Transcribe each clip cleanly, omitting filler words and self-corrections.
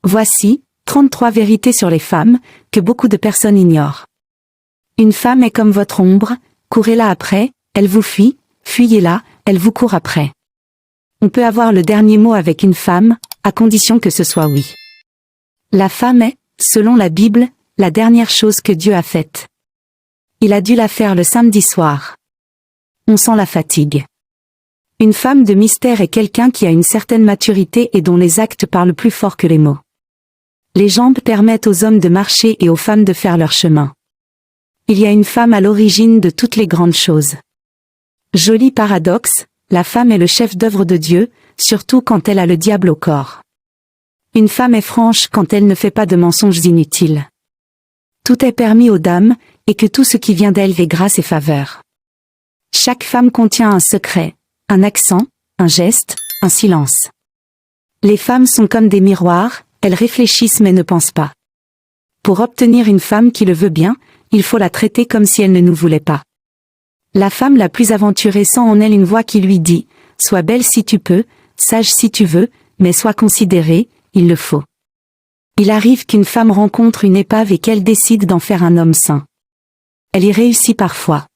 Voici 33 vérités sur les femmes que beaucoup de personnes ignorent. Une femme est comme votre ombre, courez-la après, elle vous fuit, fuyez-la, elle vous court après. On peut avoir le dernier mot avec une femme, à condition que ce soit oui. La femme est, selon la Bible, la dernière chose que Dieu a faite. Il a dû la faire le samedi soir. On sent la fatigue. Une femme de mystère est quelqu'un qui a une certaine maturité et dont les actes parlent plus fort que les mots. Les jambes permettent aux hommes de marcher et aux femmes de faire leur chemin. Il y a une femme à l'origine de toutes les grandes choses. Joli paradoxe, la femme est le chef d'œuvre de Dieu, surtout quand elle a le diable au corps. Une femme est franche quand elle ne fait pas de mensonges inutiles. Tout est permis aux dames, et que tout ce qui vient d'elle est grâce et faveur. Chaque femme contient un secret, un accent, un geste, un silence. Les femmes sont comme des miroirs, elles réfléchissent mais ne pensent pas. Pour obtenir une femme qui le veut bien, il faut la traiter comme si elle ne nous voulait pas. La femme la plus aventurée sent en elle une voix qui lui dit « Sois belle si tu peux, sage si tu veux, mais sois considérée, il le faut. » Il arrive qu'une femme rencontre une épave et qu'elle décide d'en faire un homme saint. Elle y réussit parfois.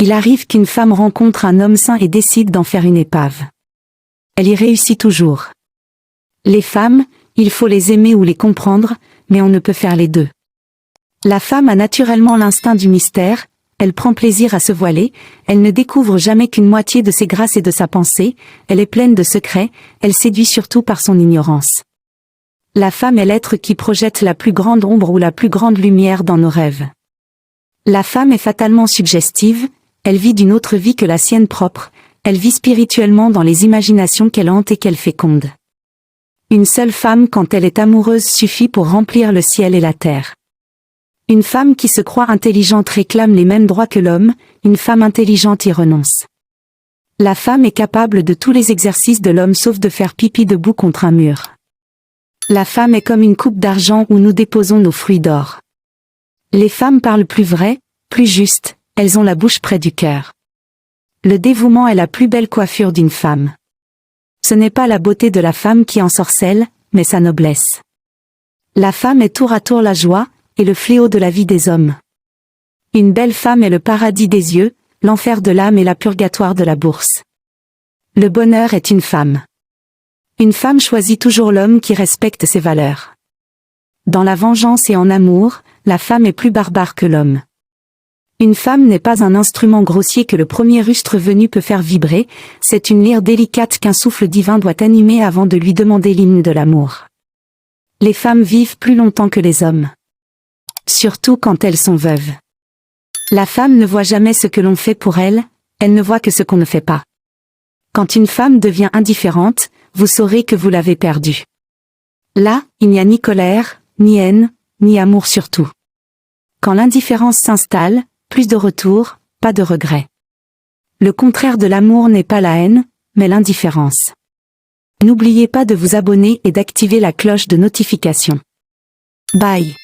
Il arrive qu'une femme rencontre un homme saint et décide d'en faire une épave. Elle y réussit toujours. Les femmes, il faut les aimer ou les comprendre, mais on ne peut faire les deux. La femme a naturellement l'instinct du mystère, elle prend plaisir à se voiler, elle ne découvre jamais qu'une moitié de ses grâces et de sa pensée, elle est pleine de secrets, elle séduit surtout par son ignorance. La femme est l'être qui projette la plus grande ombre ou la plus grande lumière dans nos rêves. La femme est fatalement suggestive, elle vit d'une autre vie que la sienne propre, elle vit spirituellement dans les imaginations qu'elle hante et qu'elle féconde. Une seule femme quand elle est amoureuse suffit pour remplir le ciel et la terre. Une femme qui se croit intelligente réclame les mêmes droits que l'homme, une femme intelligente y renonce. La femme est capable de tous les exercices de l'homme sauf de faire pipi debout contre un mur. La femme est comme une coupe d'argent où nous déposons nos fruits d'or. Les femmes parlent plus vrai, plus juste, elles ont la bouche près du cœur. Le dévouement est la plus belle coiffure d'une femme. Ce n'est pas la beauté de la femme qui ensorcelle, mais sa noblesse. La femme est tour à tour la joie, et le fléau de la vie des hommes. Une belle femme est le paradis des yeux, l'enfer de l'âme et la purgatoire de la bourse. Le bonheur est une femme. Une femme choisit toujours l'homme qui respecte ses valeurs. Dans la vengeance et en amour, la femme est plus barbare que l'homme. Une femme n'est pas un instrument grossier que le premier rustre venu peut faire vibrer, c'est une lyre délicate qu'un souffle divin doit animer avant de lui demander l'hymne de l'amour. Les femmes vivent plus longtemps que les hommes. Surtout quand elles sont veuves. La femme ne voit jamais ce que l'on fait pour elle, elle ne voit que ce qu'on ne fait pas. Quand une femme devient indifférente, vous saurez que vous l'avez perdue. Là, il n'y a ni colère, ni haine, ni amour surtout. Quand l'indifférence s'installe, plus de retour, pas de regret. Le contraire de l'amour n'est pas la haine, mais l'indifférence. N'oubliez pas de vous abonner et d'activer la cloche de notification. Bye.